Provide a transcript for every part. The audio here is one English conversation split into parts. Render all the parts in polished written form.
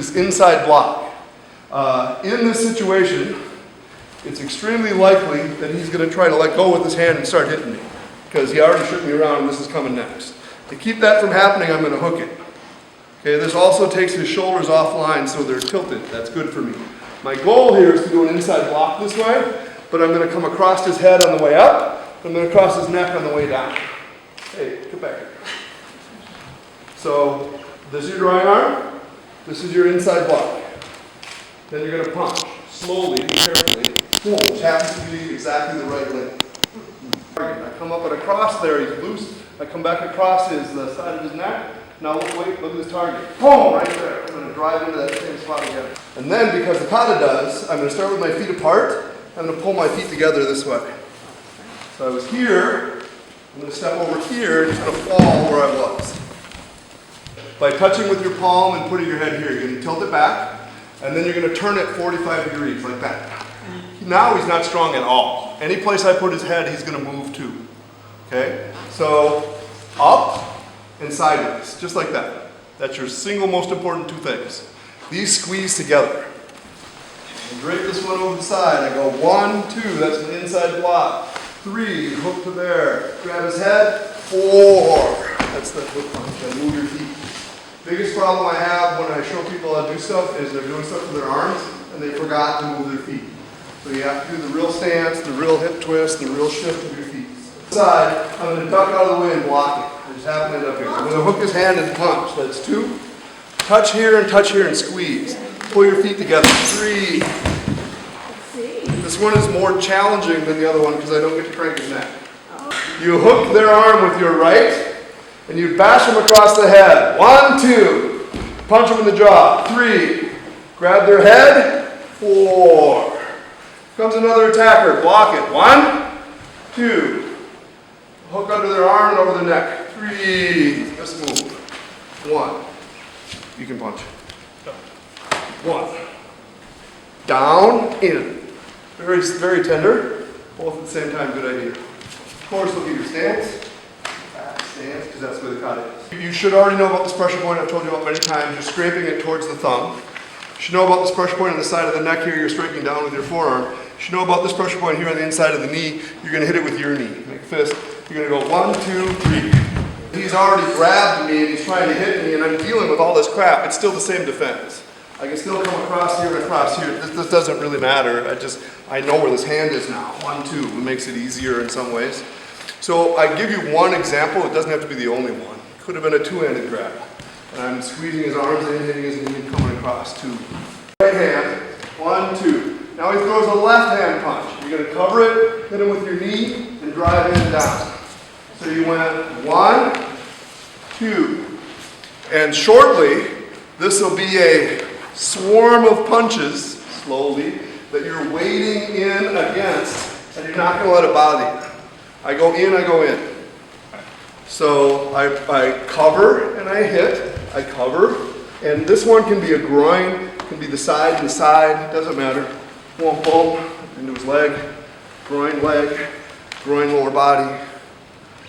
this inside block. In this situation, it's extremely likely that he's going to try to let go with his hand and start hitting me, because he already shook me around and this is coming next. To keep that from happening, I'm going to hook it. Okay, this also takes his shoulders offline so they're tilted. That's good for me. My goal here is to do an inside block this way, but I'm going to come across his head on the way up. I'm going to cross his neck on the way down. Hey, get back here. So, this is your drawing arm. This is your inside block. Then you're going to punch, slowly, carefully, which happens to be exactly the right length. I come up and across there, he's loose. I come back across the side of his neck. Now look at this target. Boom, right there. I'm going to drive into that same spot again. And then, because the Kata does, I'm going to start with my feet apart. I'm going to pull my feet together this way. So I was here. I'm going to step over here and it's going to fall where I was. By touching with your palm and putting your head here, you're going to tilt it back, and then you're going to turn it 45 degrees like that. Now he's not strong at all. Any place I put his head, he's going to move to. Okay? So up and sideways, just like that. That's your single most important two things. These squeeze together. And drape this one over the side. I go 1, 2, that's an inside block. 3, hook to there. Grab his head. 4, that's the hook punch. And move your feet. Biggest problem I have when I show people how to do stuff is they're doing stuff with their arms and they forgot to move their feet. So you have to do the real stance, the real hip twist, the real shift of your feet. Side, I'm going to duck out of the way and block it. I just happen to end up here. I'm going to hook his hand and punch. That's 2. Touch here and squeeze. Pull your feet together. 3. This one is more challenging than the other one because I don't get to crank his neck. You hook their arm with your right and you bash them across the head. 1, 2. Punch them in the jaw. 3. Grab their head. 4. Comes another attacker. Block it. 1, 2. Hook under their arm and over the neck. 3. Let's move. 1. You can punch. 1. Down, in. Very, very tender. Both at the same time, good idea. Of course, look at your stance. Back stance, because that's where the Kata is. You should already know about this pressure point. I've told you about many times. You're scraping it towards the thumb. You should know about this pressure point on the side of the neck here. You're striking down with your forearm. You should know about this pressure point here on the inside of the knee. You're going to hit it with your knee. Make a fist. You're going to go 1, 2, 3. He's already grabbed me and he's trying to hit me and I'm dealing with all this crap. It's still the same defense. I can still come across here and across here. This doesn't really matter. I know where this hand is now. 1, 2. It makes it easier in some ways. So I give you one example. It doesn't have to be the only one. Could have been a two-handed grab. And I'm squeezing his arms in, hitting his knee, and coming across 2. Right hand. 1, 2. Now he throws a left hand punch. You're going to cover it, hit him with your knee, and drive in and down. So you went 1, 2. And shortly, this will be a swarm of punches, slowly, that you're wading in against, and you're not going to let it bother you. I go in, I go in. So I cover and I hit, I cover, and this one can be a groin, can be the side and the side, it doesn't matter. Boom, boom, into his leg, groin, lower body,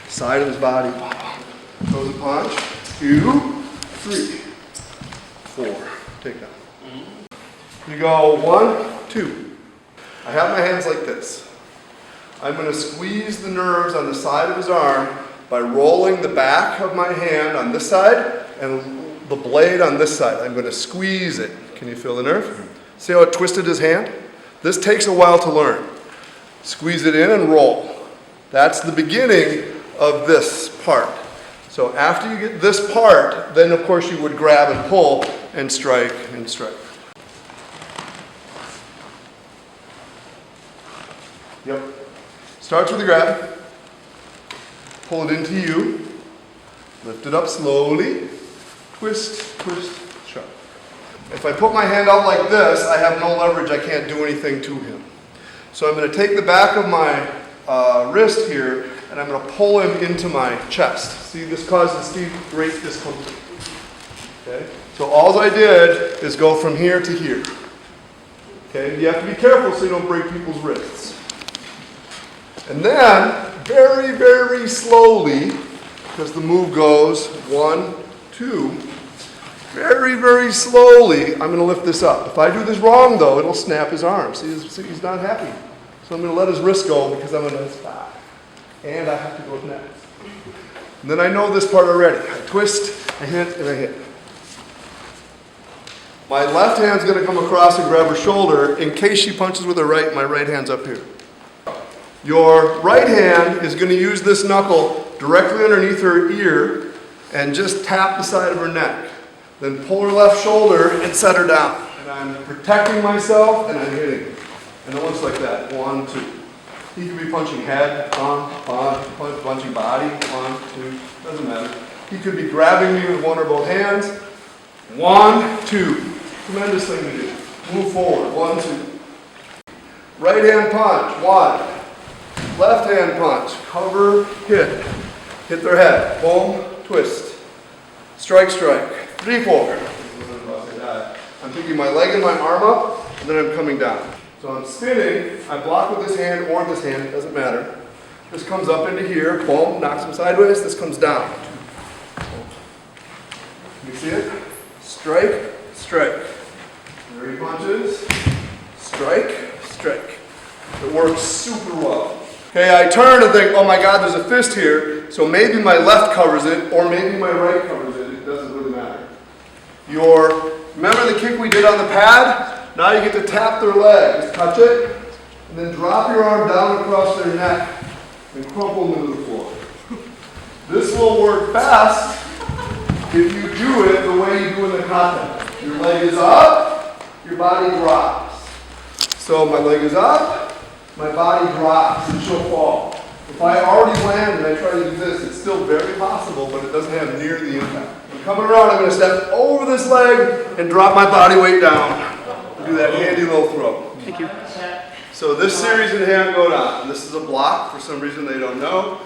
side of his body, throws a punch, 2, 3, 4, take that. You go 1, 2. I have my hands like this. I'm going to squeeze the nerves on the side of his arm by rolling the back of my hand on this side and the blade on this side. I'm going to squeeze it. Can you feel the nerve? See how it twisted his hand? This takes a while to learn. Squeeze it in and roll. That's the beginning of this part. So after you get this part, then of course you would grab and pull and strike and strike. Yep. Starts with the grab. Pull it into you. Lift it up slowly. Twist, twist, shove. If I put my hand out like this, I have no leverage. I can't do anything to him. So I'm going to take the back of my wrist here, and I'm going to pull him into my chest. See, this causes Steve great discomfort. Okay? So all I did is go from here to here. Okay? You have to be careful so you don't break people's wrists. And then, very, very slowly, because the move goes 1, 2, Very, very slowly, I'm going to lift this up. If I do this wrong, though, it'll snap his arm. See, he's not happy. So I'm going to let his wrist go because I'm going to stop. And I have to go next. And then I know this part already. I twist, I hit, and I hit. My left hand's going to come across and grab her shoulder. In case she punches with her right, my right hand's up here. Your right hand is going to use this knuckle directly underneath her ear and just tap the side of her neck. Then pull her left shoulder and set her down. And I'm protecting myself and I'm hitting. And it looks like that. 1, 2. He could be punching head, punching body, 1, 2, doesn't matter. He could be grabbing me with one or both hands. 1, 2. Tremendous thing to do. Move forward. 1, 2. Right hand punch. 1. Left hand punch. Cover, hit. Hit their head. Boom, twist. Strike, strike. 3, 4. I'm taking my leg and my arm up, and then I'm coming down. So I'm spinning, I block with this hand or this hand, it doesn't matter. This comes up into here, boom, knocks him sideways, this comes down. You see it? Strike, strike. There he punches, strike, strike. It works super well. Okay, I turn and think, oh my God, there's a fist here, so maybe my left covers it, or maybe my right covers it, it doesn't really matter. Remember the kick we did on the pad? Now you get to tap their leg. Just touch it, and then drop your arm down across their neck and crumple them into the floor. This will work best if you do it the way you do in the kata. Your leg is up, your body drops. So my leg is up, my body drops, and she'll fall. If I already land and I try to do this, it's still very possible, but it doesn't have near the impact. I'm coming around, I'm going to step over this leg and drop my body weight down. Do that handy little throw. Thank you. So this series in Heian Godan, this is a block. For some reason they don't know.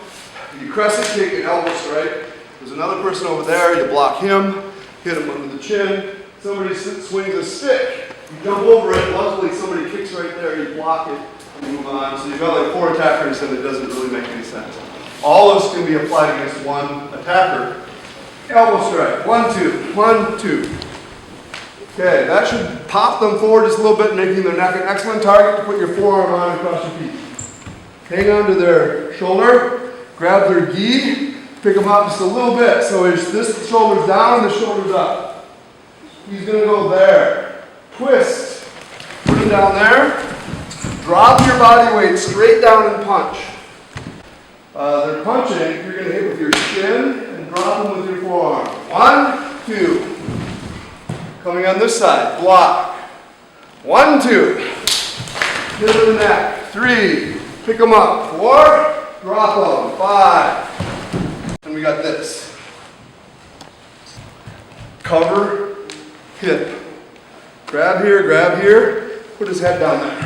You crescent kick and elbow strike. There's another person over there. You block him, hit him under the chin. Somebody swings a stick. You jump over it. Luckily somebody kicks right there. You block it and move on. So you've got like 4 attackers and it doesn't really make any sense. All of this can be applied against one attacker. Elbow strike. 1, 2. 1, 2. Okay, that should pop them forward just a little bit, making their neck an excellent target to put your forearm on across your feet. Hang on to their shoulder, grab their gi, pick them up just a little bit. So as this shoulder's down, this shoulder's up. He's going to go there. Twist. Put him down there. Drop your body weight straight down and punch. They're punching. You're going to hit with your shin and drop them with your forearm. 1, 2. Coming on this side, block. 1, 2. Hit in the neck. 3. Pick them up. 4. Drop them. 5. And we got this. Cover, hit. Grab here, put his head down there.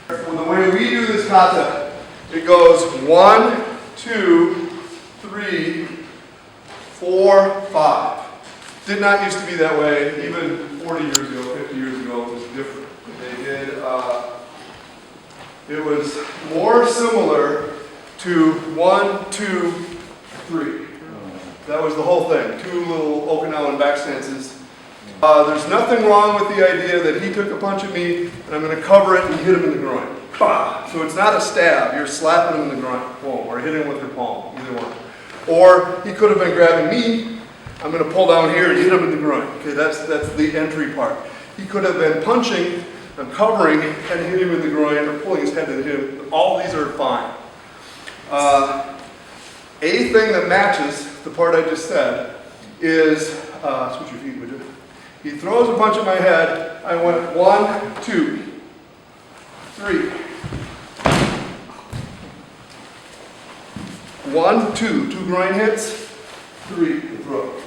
Well, the way we do this kata, it goes 1, 2, 3, 4, 5. Did not used to be that way. Even 40 years ago, 50 years ago, it was different. They did, it was more similar to 1, 2, 3. That was the whole thing. 2 little Okinawan back stances. There's nothing wrong with the idea that he took a punch at me and I'm going to cover it and hit him in the groin. Bah! So it's not a stab. You're slapping him in the groin. Boom. Or hitting him with your palm. Either one. Or he could have been grabbing me. I'm going to pull down here and hit him in the groin. Okay, that's the entry part. He could have been punching, I'm covering, and hit him in the groin, or pulling his head to him. All these are fine. A thing that matches the part I just said is, switch your feet, would you? He throws a punch at my head. I went 1, 2, 3. 1, 2. 2 groin hits. 3, the throat.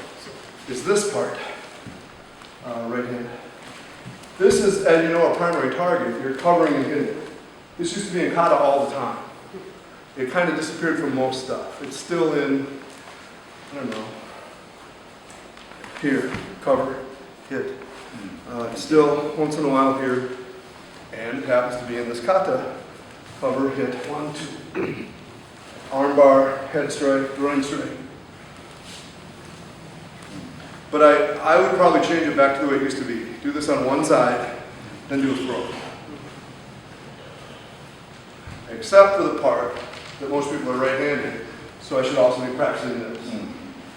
Is this part. Right hand. This is, as you know, a primary target. You're covering and hitting. This used to be in kata all the time. It kind of disappeared from most stuff. It's still in, I don't know, here, cover, hit. It's still, once in a while here, and it happens to be in this kata, cover, hit, 1, 2. Arm bar, head strike, groin strike. But I would probably change it back to the way it used to be. Do this on one side, then do a throw. Except for the part that most people are right-handed, so I should also be practicing this.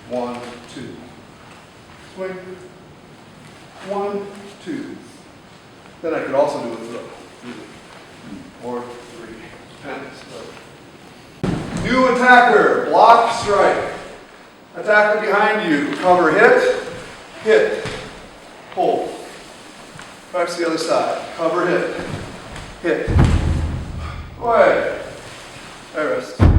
1, 2. Swing. 1, 2. Then I could also do a throw. Or 3. Depends. New attacker, block, strike. Attacker behind you, cover, hit, hit, hold. Back to the other side, cover, hit, hit. Away. I rest.